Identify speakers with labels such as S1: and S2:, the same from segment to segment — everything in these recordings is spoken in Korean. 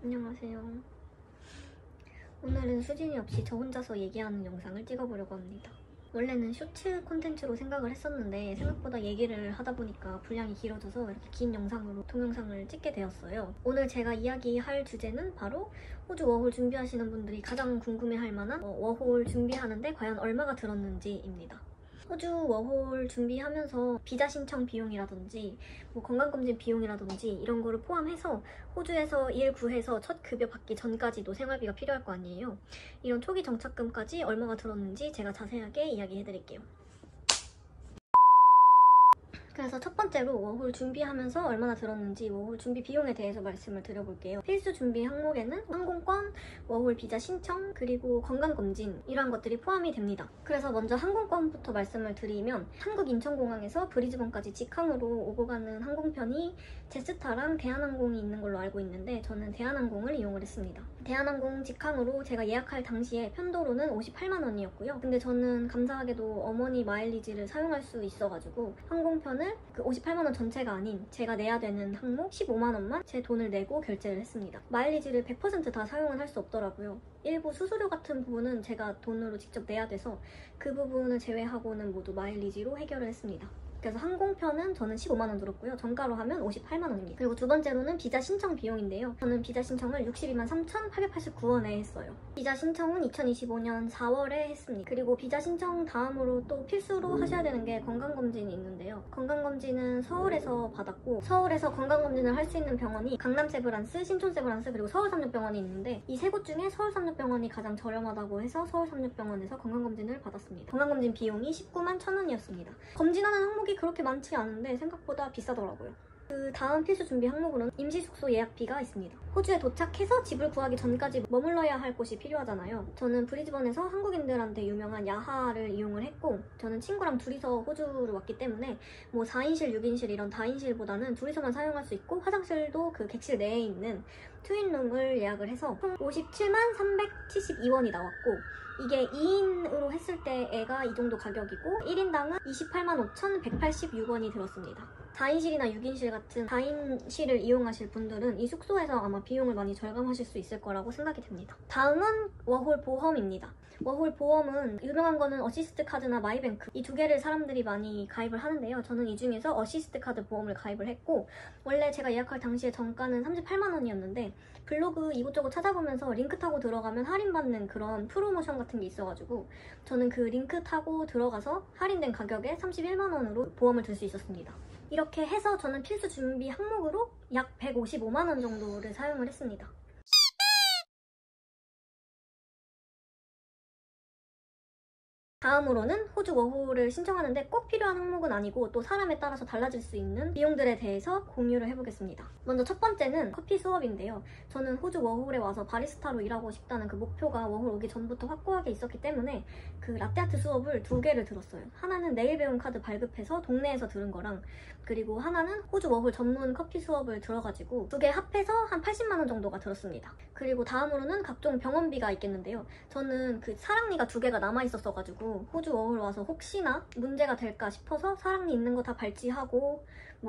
S1: 안녕하세요. 오늘은 수진이 없이 저 혼자서 얘기하는 영상을 찍어보려고 합니다. 원래는 쇼츠 콘텐츠로 생각을 했었는데 생각보다 얘기를 하다 보니까 분량이 길어져서 이렇게 긴 영상으로 동영상을 찍게 되었어요. 오늘 제가 이야기할 주제는 바로 호주 워홀 준비하시는 분들이 가장 궁금해할 만한 워홀 준비하는데 과연 얼마가 들었는지입니다. 호주 워홀 준비하면서 비자 신청 비용이라든지 건강검진 비용이라든지 이런 거를 포함해서 호주에서 일 구해서 첫 급여 받기 전까지도 생활비가 필요할 거 아니에요. 이런 초기 정착금까지 얼마가 들었는지 제가 자세하게 이야기해드릴게요. 그래서 첫 번째로 워홀 준비하면서 얼마나 들었는지 워홀 준비 비용에 대해서 말씀을 드려볼게요. 필수 준비 항목에는 항공권, 워홀 비자 신청, 그리고 건강검진 이러한 것들이 포함이 됩니다. 그래서 먼저 항공권부터 말씀을 드리면 한국 인천공항에서 브리즈번까지 직항으로 오고 가는 항공편이 제스타랑 대한항공이 있는 걸로 알고 있는데 저는 대한항공을 이용을 했습니다. 대한항공 직항으로 제가 예약할 당시에 편도로는 58만 원이었고요. 근데 저는 감사하게도 어머니 마일리지를 사용할 수 있어가지고 항공편을 그 58만 원 전체가 아닌 제가 내야 되는 항목 15만 원만 제 돈을 내고 결제를 했습니다. 마일리지를 100% 다 사용은 할 수 없더라고요. 일부 수수료 같은 부분은 제가 돈으로 직접 내야 돼서 그 부분을 제외하고는 모두 마일리지로 해결을 했습니다. 그래서 항공편은 저는 15만 원 들었고요. 정가로 하면 58만 원입니다. 그리고 두 번째로는 비자 신청 비용인데요. 저는 비자 신청을 62만 3,889원에 했어요. 비자 신청은 2025년 4월에 했습니다. 그리고 비자 신청 다음으로 또 필수로 하셔야 되는 게 건강검진이 있는데요. 건강검진은 서울에서 받았고 서울에서 건강검진을 할 수 있는 병원이 강남세브란스, 신촌세브란스 그리고 서울삼육병원이 있는데 이 세 곳 중에 서울삼육병원이 가장 저렴하다고 해서 서울삼육병원에서 건강검진을 받았습니다. 건강검진 비용이 19만 1,000원이었습니다. 검진하는 항목이 그렇게 많지 않은데 생각보다 비싸더라고요. 그 다음 필수 준비 항목으로는 임시숙소 예약비가 있습니다. 호주에 도착해서 집을 구하기 전까지 머물러야 할 곳이 필요하잖아요. 저는 브리즈번에서 한국인들한테 유명한 야하를 이용을 했고 저는 친구랑 둘이서 호주를 왔기 때문에 4인실, 6인실 이런 다인실보다는 둘이서만 사용할 수 있고 화장실도 그 객실 내에 있는 트윈룸을 예약을 해서 총 57만 372원이 나왔고 이게 2인으로 했을 때 애가 이 정도 가격이고 1인당은 28만 5,186원이 들었습니다. 4인실이나 6인실 같은 4인실을 이용하실 분들은 이 숙소에서 아마 비용을 많이 절감하실 수 있을 거라고 생각이 됩니다. 다음은 워홀 보험입니다. 워홀 보험은 유명한 거는 어시스트 카드나 마이뱅크 이 두 개를 사람들이 많이 가입을 하는데요. 저는 이 중에서 어시스트 카드 보험을 가입을 했고 원래 제가 예약할 당시에 정가는 38만 원이었는데 블로그 이곳저곳 찾아보면서 링크 타고 들어가면 할인받는 그런 프로모션 같은 게 있어가지고 저는 그 링크 타고 들어가서 할인된 가격에 31만 원으로 보험을 들 수 있었습니다. 이렇게 해서 저는 필수 준비 항목으로 약 155만 원 정도를 사용을 했습니다. 다음으로는 호주 워홀을 신청하는데 꼭 필요한 항목은 아니고 또 사람에 따라서 달라질 수 있는 비용들에 대해서 공유를 해보겠습니다. 먼저 첫 번째는 커피 수업인데요. 저는 호주 워홀에 와서 바리스타로 일하고 싶다는 그 목표가 워홀 오기 전부터 확고하게 있었기 때문에 그 라떼아트 수업을 2개를 들었어요. 하나는 내일 배움 카드 발급해서 동네에서 들은 거랑 그리고 하나는 호주 워홀 전문 커피 수업을 들어가지고 2개 합해서 한 80만 원 정도가 들었습니다. 그리고 다음으로는 각종 병원비가 있겠는데요. 저는 그 사랑니가 2개가 남아있었어가지고 호주 워홀 와서 혹시나 문제가 될까 싶어서 사랑니 있는 거 다 발치하고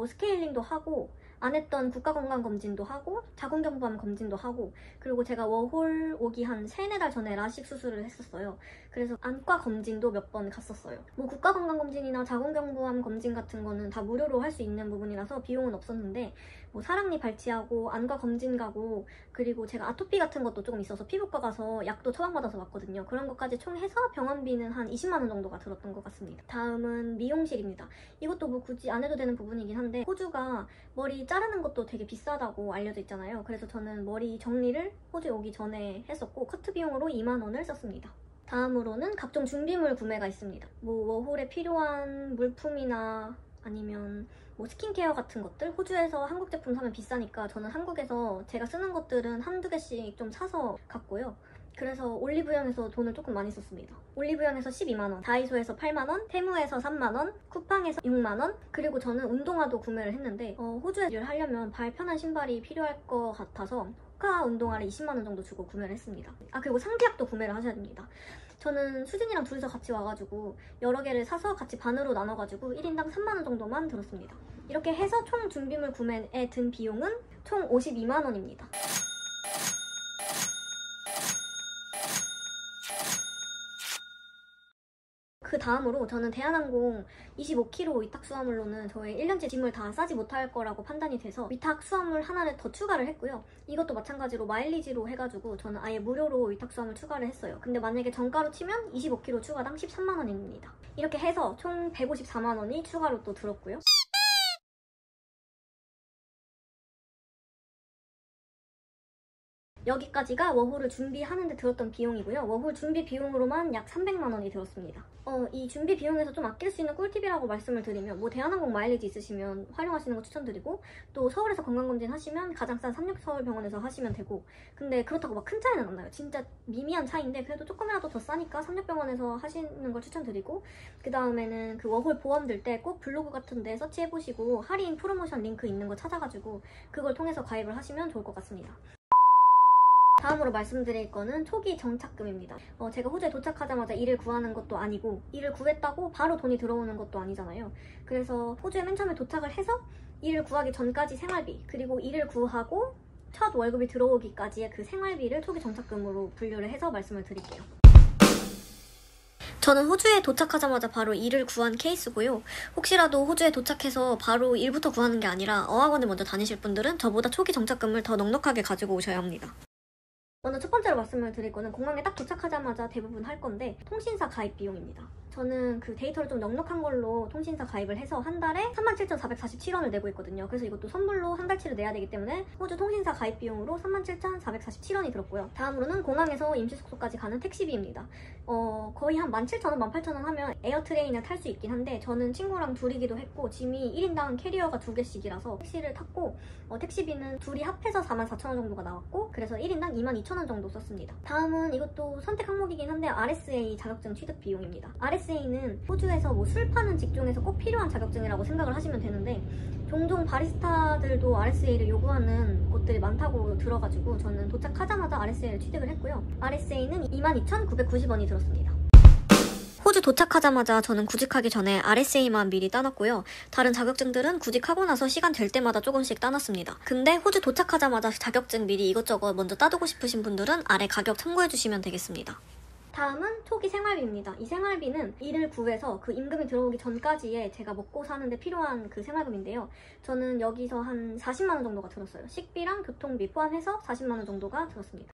S1: 스케일링도 하고 안 했던 국가건강검진도 하고 자궁경부암 검진도 하고 그리고 제가 워홀 오기 한 3-4달 전에 라식 수술을 했었어요. 그래서 안과 검진도 몇 번 갔었어요. 국가건강검진이나 자궁경부암 검진 같은 거는 다 무료로 할 수 있는 부분이라서 비용은 없었는데 사랑니 발치하고 안과 검진 가고 그리고 제가 아토피 같은 것도 조금 있어서 피부과 가서 약도 처방받아서 왔거든요. 그런 것까지 총 해서 병원비는 한 20만 원 정도가 들었던 것 같습니다. 다음은 미용실입니다. 이것도 굳이 안 해도 되는 부분이긴 한데 호주가 머리 자르는 것도 되게 비싸다고 알려져 있잖아요. 그래서 저는 머리 정리를 호주에 오기 전에 했었고 커트 비용으로 2만 원을 썼습니다. 다음으로는 각종 준비물 구매가 있습니다. 워홀에 필요한 물품이나 아니면 스킨케어 같은 것들 호주에서 한국 제품 사면 비싸니까 저는 한국에서 제가 쓰는 것들은 한두 개씩 좀 사서 갔고요. 그래서 올리브영에서 돈을 조금 많이 썼습니다. 올리브영에서 12만원, 다이소에서 8만원, 테무에서 3만원, 쿠팡에서 6만원 그리고 저는 운동화도 구매를 했는데 호주에 일을 하려면 발 편한 신발이 필요할 것 같아서 호카 운동화를 20만원 정도 주고 구매를 했습니다. 그리고 상비약도 구매를 하셔야 됩니다. 저는 수진이랑 둘이서 같이 와가지고 여러 개를 사서 같이 반으로 나눠가지고 1인당 3만원 정도만 들었습니다. 이렇게 해서 총 준비물 구매에 든 비용은 총 52만원입니다. 그 다음으로 저는 대한항공 25kg 위탁 수화물로는 저의 1년치 짐을 다 싸지 못할 거라고 판단이 돼서 위탁 수화물 하나를 더 추가를 했고요. 이것도 마찬가지로 마일리지로 해가지고 저는 아예 무료로 위탁 수화물 추가를 했어요. 근데 만약에 정가로 치면 25kg 추가당 13만 원입니다. 이렇게 해서 총 154만 원이 추가로 또 들었고요. 여기까지가 워홀을 준비하는데 들었던 비용이고요. 워홀 준비 비용으로만 약 300만 원이 들었습니다. 이 준비 비용에서 좀 아낄 수 있는 꿀팁이라고 말씀을 드리면 뭐 대한항공 마일리지 있으시면 활용하시는 거 추천드리고 또 서울에서 건강검진 하시면 가장 싼 삼육서울병원에서 하시면 되고 근데 그렇다고 막 큰 차이는 안 나요. 진짜 미미한 차이인데 그래도 조금이라도 더 싸니까 삼육병원에서 하시는 걸 추천드리고 그 다음에는 그 워홀 보험 들 때 꼭 블로그 같은 데 서치해보시고 할인 프로모션 링크 있는 거 찾아가지고 그걸 통해서 가입을 하시면 좋을 것 같습니다. 다음으로 말씀드릴 거는 초기 정착금입니다. 제가 호주에 도착하자마자 일을 구하는 것도 아니고 일을 구했다고 바로 돈이 들어오는 것도 아니잖아요. 그래서 호주에 맨 처음에 도착을 해서 일을 구하기 전까지 생활비 그리고 일을 구하고 첫 월급이 들어오기까지의 그 생활비를 초기 정착금으로 분류를 해서 말씀을 드릴게요. 저는 호주에 도착하자마자 바로 일을 구한 케이스고요. 혹시라도 호주에 도착해서 바로 일부터 구하는 게 아니라 어학원을 먼저 다니실 분들은 저보다 초기 정착금을 더 넉넉하게 가지고 오셔야 합니다. 먼저 첫 번째로 말씀을 드릴 거는 공항에 딱 도착하자마자 대부분 할 건데 통신사 가입 비용입니다. 저는 그 데이터를 좀 넉넉한 걸로 통신사 가입을 해서 한 달에 37,447원을 내고 있거든요. 그래서 이것도 선불로 한 달치를 내야 되기 때문에 호주 통신사 가입 비용으로 37,447원이 들었고요. 다음으로는 공항에서 임시숙소까지 가는 택시비입니다. 거의 한 17,000원, 18,000원 하면 에어트레인을 탈 수 있긴 한데 저는 친구랑 둘이기도 했고 짐이 1인당 캐리어가 2개씩이라서 택시를 탔고 택시비는 둘이 합해서 44,000원 정도가 나왔고 그래서 1인당 22,000원 정도 썼습니다. 다음은 이것도 선택 항목이긴 한데 RSA 자격증 취득 비용입니다. RSA는 호주에서 뭐 술 파는 직종에서 꼭 필요한 자격증이라고 생각을 하시면 되는데 종종 바리스타들도 RSA를 요구하는 곳들이 많다고 들어가지고 저는 도착하자마자 RSA를 취득을 했고요. RSA는 22,990원이 들었습니다. 호주 도착하자마자 저는 구직하기 전에 RSA만 미리 따놨고요. 다른 자격증들은 구직하고 나서 시간 될 때마다 조금씩 따놨습니다. 근데 호주 도착하자마자 자격증 미리 이것저것 먼저 따두고 싶으신 분들은 아래 가격 참고해주시면 되겠습니다. 다음은 초기 생활비입니다. 이 생활비는 일을 구해서 그 임금이 들어오기 전까지의 제가 먹고 사는데 필요한 그 생활금인데요. 저는 여기서 한 40만 원 정도가 들었어요. 식비랑 교통비 포함해서 40만 원 정도가 들었습니다.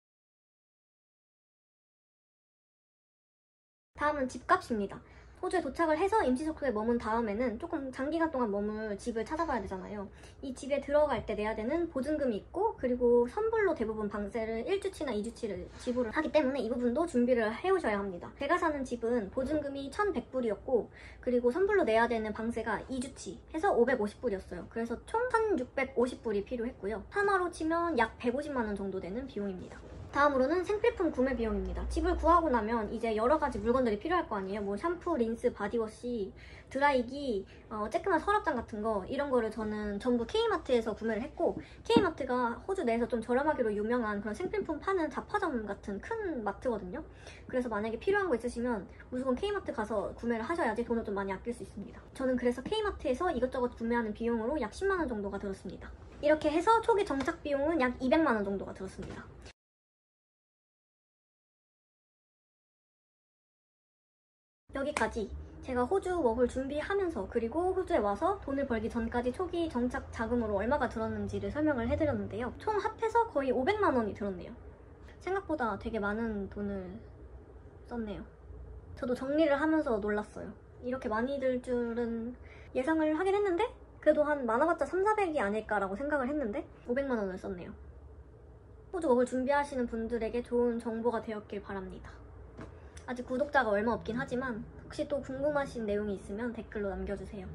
S1: 다음은 집값입니다. 호주에 도착을 해서 임시숙소에 머문 다음에는 조금 장기간 동안 머물 집을 찾아봐야 되잖아요. 이 집에 들어갈 때 내야 되는 보증금이 있고 그리고 선불로 대부분 방세를 1주치나 2주치를 지불을 하기 때문에 이 부분도 준비를 해오셔야 합니다. 제가 사는 집은 보증금이 1,100불이었고 그리고 선불로 내야 되는 방세가 2주치 해서 550불이었어요. 그래서 총 1,650불이 필요했고요. 한화로 치면 약 150만 원 정도 되는 비용입니다. 다음으로는 생필품 구매 비용입니다. 집을 구하고 나면 이제 여러 가지 물건들이 필요할 거 아니에요. 뭐 샴푸, 린스, 바디워시, 드라이기, 쬐끄만 서랍장 같은 거 이런 거를 저는 전부 K마트에서 구매를 했고 K마트가 호주 내에서 좀 저렴하기로 유명한 그런 생필품 파는 잡화점 같은 큰 마트거든요. 그래서 만약에 필요한 거 있으시면 무조건 K마트 가서 구매를 하셔야지 돈을 좀 많이 아낄 수 있습니다. 저는 그래서 K마트에서 이것저것 구매하는 비용으로 약 10만 원 정도가 들었습니다. 이렇게 해서 초기 정착 비용은 약 200만 원 정도가 들었습니다. 여기까지 제가 호주 워홀 준비하면서 그리고 호주에 와서 돈을 벌기 전까지 초기 정착 자금으로 얼마가 들었는지를 설명을 해드렸는데요. 총 합해서 거의 500만 원이 들었네요. 생각보다 되게 많은 돈을 썼네요. 저도 정리를 하면서 놀랐어요. 이렇게 많이 들 줄은 예상을 하긴 했는데 그래도 한 많아봤자 300~400이 아닐까라고 생각을 했는데 500만 원을 썼네요. 호주 워홀 준비하시는 분들에게 좋은 정보가 되었길 바랍니다. 아직 구독자가 얼마 없긴 하지만 혹시 또 궁금하신 내용이 있으면 댓글로 남겨주세요.